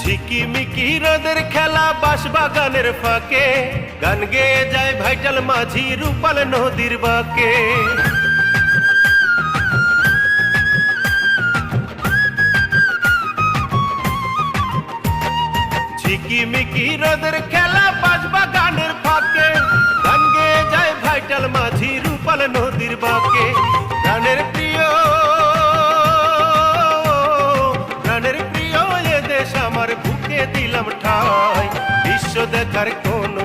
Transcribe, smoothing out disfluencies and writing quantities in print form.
ঝিকিমিকি রোদের খেলা বাঁশবাগানের ফাঁকে, গান গেয়ে যায় ভাইটাল মাঝি রূপাল নদীর বাঁকে। ঝিকিমিকি রোদের খেলা বাঁশবাগানের ফাঁকে, গান গেয়ে যায় ভাইটাল মাঝি রূপাল নদীর বাঁকে। প্রাণের প্রিয়, প্রাণের প্রিয় এ দেশ আমার, বুকে দিলাম ঠাই। বিশ্ব দেখার কোনো